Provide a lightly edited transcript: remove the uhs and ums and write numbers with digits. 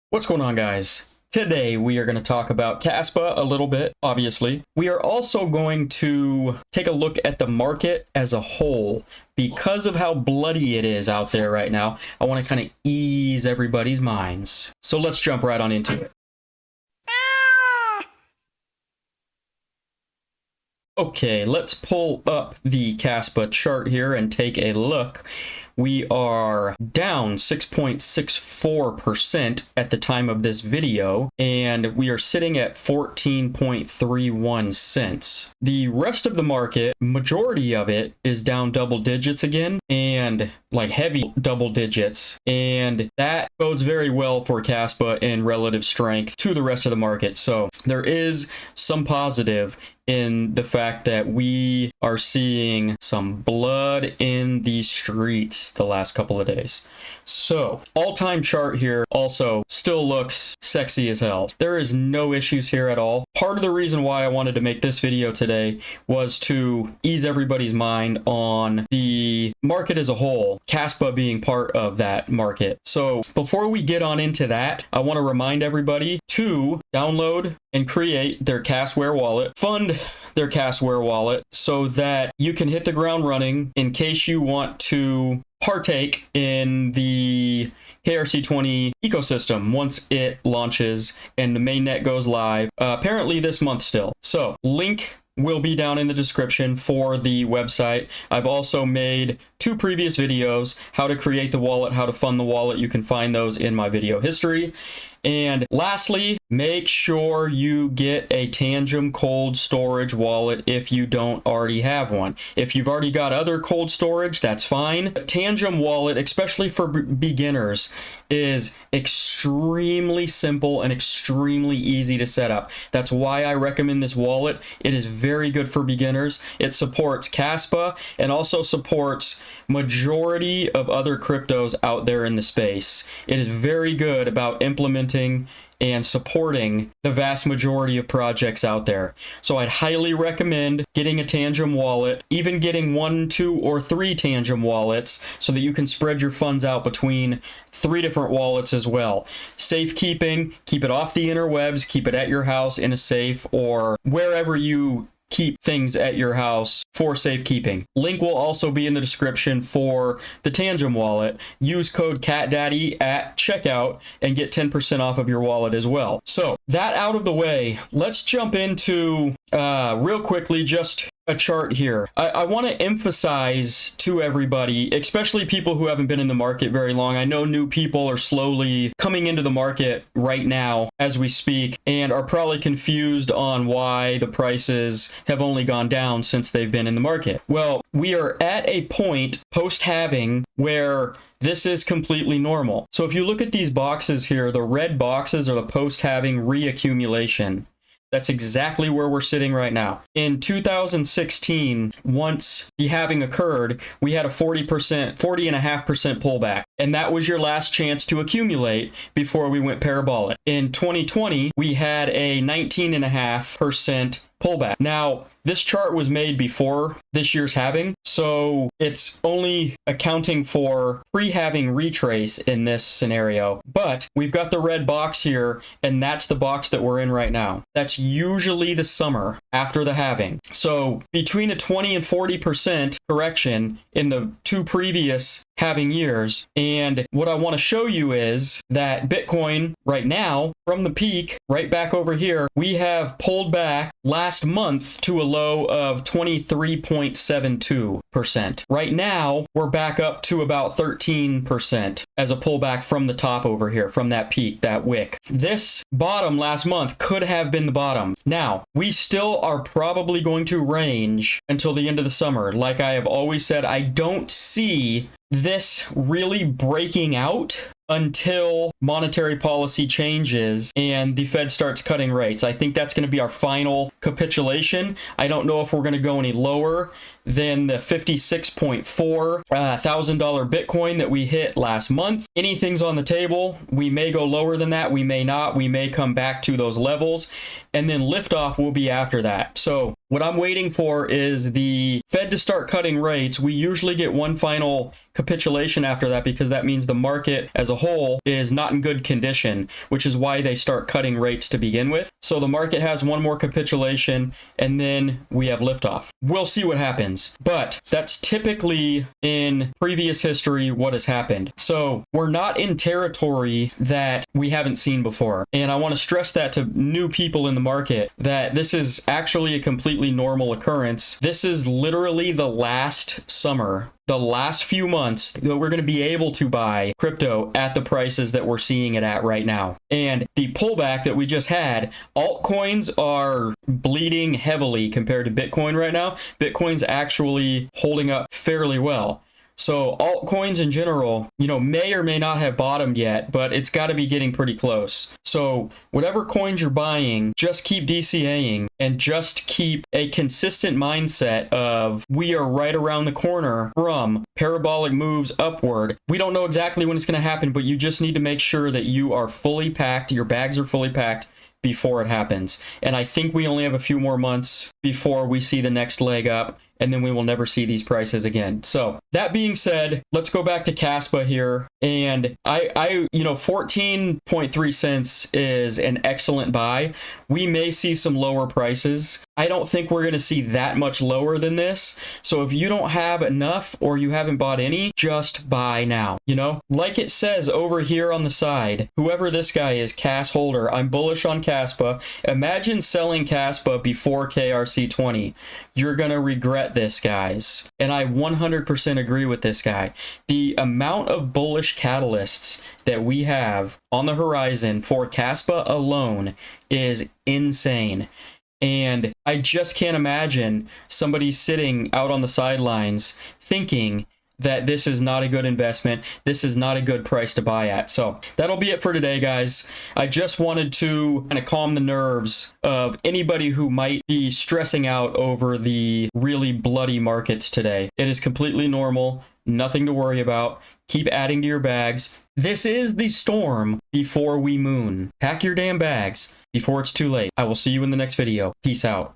What's going on, guys? Today we are going to talk about KASPA a little bit, obviously. We are also going to take a look at the market as a whole. Because of how bloody it is out there right now, I want to kind of ease everybody's minds. So let's jump right on into it. Okay, let's pull up the KASPA chart here and take a look. We are down 6.64% at the time of this video, and we are sitting at 14.31 cents. The rest of the market, majority of it, is down double digits again, and like heavy double digits, and that bodes very well for KASPA in relative strength to the rest of the market. So there is some positive in the fact that we are seeing some blood in the streets the last couple of days. So all-time chart here also still looks sexy as hell. There is no issues here at all. Part of the reason why I wanted to make this video today was to ease everybody's mind on the market as a whole, KASPA being part of that market. So before we get on into that, I want to remind everybody to download and create their KASWare wallet, fund their KASWare wallet so that you can hit the ground running in case you want to partake in the KRC20 ecosystem once it launches and the mainnet goes live, apparently this month still. So link will be down in the description for the website. I've also made 2 previous videos, how to create the wallet, how to fund the wallet. You can find those in my video history. And lastly, make sure you get a Tangem cold storage wallet if you don't already have one. If you've already got other cold storage, that's fine. But Tangem wallet, especially for beginners, is extremely simple and extremely easy to set up. That's why I recommend this wallet. It is very good for beginners. It supports KASPA and also supports majority of other cryptos out there in the space. It is very good about implementing and supporting the vast majority of projects out there. So I'd highly recommend getting a Tangem wallet, even getting 1, 2, or 3 Tangem wallets so that you can spread your funds out between 3 different wallets as well. Safekeeping, keep it off the interwebs, keep it at your house in a safe or wherever you keep things at your house for safekeeping. Link will also be in the description for the Tangem wallet. Use code CATDADDY at checkout and get 10% off of your wallet as well. So that out of the way, let's jump into real quickly just a chart here. I want to emphasize to everybody, especially people who haven't been in the market very long. I know new people are slowly coming into the market right now as we speak and are probably confused on why the prices have only gone down since they've been in the market. Well, we are at a point post-halving where this is completely normal. So if you look at these boxes here, the red boxes are the post-halving reaccumulation. That's exactly where we're sitting right now. In 2016, once the halving occurred, we had a 40.5% pullback. And that was your last chance to accumulate before we went parabolic. In 2020, we had a 19.5% pullback. Now, this chart was made before this year's halving, so it's only accounting for pre-halving retrace in this scenario. But we've got the red box here, and that's the box that we're in right now. That's usually the summer after the halving. So between a 20 and 40% correction in the 2 previous halving years. And what I want to show you is that Bitcoin right now, from the peak right back over here, we have pulled back last month to a low of 23.72%. Right now, we're back up to about 13% as a pullback from the top over here, from that peak, that wick. This bottom last month could have been the bottom. Now, we still are probably going to range until the end of the summer. Like I have always said, I don't see this really breaking out until monetary policy changes and the Fed starts cutting rates. I think that's going to be our final capitulation. I don't know if we're going to go any lower than the $56.4 thousand Bitcoin that we hit last month. Anything's on the table. We may go lower than that. We may not. We may come back to those levels. And then liftoff will be after that. So What I'm waiting for is the Fed to start cutting rates. We usually get one final capitulation after that because that means the market as a whole is not in good condition, which is why they start cutting rates to begin with. So the market has one more capitulation and then we have liftoff. We'll see what happens, but that's typically in previous history what has happened. So we're not in territory that we haven't seen before. And I want to stress that to new people in the market that this is actually a completely normal occurrence. This is literally the last summer, the last few months that we're going to be able to buy crypto at the prices that we're seeing it at right now. And the pullback that we just had, altcoins are bleeding heavily compared to Bitcoin right now. Bitcoin's actually holding up fairly well. So altcoins in general, may or may not have bottomed yet, but it's got to be getting pretty close. So whatever coins you're buying, just keep DCAing and just keep a consistent mindset of we are right around the corner from parabolic moves upward. We don't know exactly when it's going to happen, but you just need to make sure that you are fully packed, your bags are fully packed before it happens. And I think we only have a few more months before we see the next leg up, and then we will never see these prices again. So that being said, let's go back to KASPA here. And I 14.3 cents is an excellent buy. We may see some lower prices. I don't think we're going to see that much lower than this. So if you don't have enough or you haven't bought any, just buy now. Like it says over here on the side, whoever this guy is, CAS holder, I'm bullish on KASPA. Imagine selling KASPA before KRC20. You're going to regret this, guys. And I 100% agree with this guy. The amount of bullish catalysts that we have on the horizon for KASPA alone is insane. And I just can't imagine somebody sitting out on the sidelines thinking that this is not a good investment. This is not a good price to buy at. So that'll be it for today, guys. I just wanted to kind of calm the nerves of anybody who might be stressing out over the really bloody markets today. It is completely normal, nothing to worry about. Keep adding to your bags. This is the storm before we moon. Pack your damn bags before it's too late. I will see you in the next video. Peace out.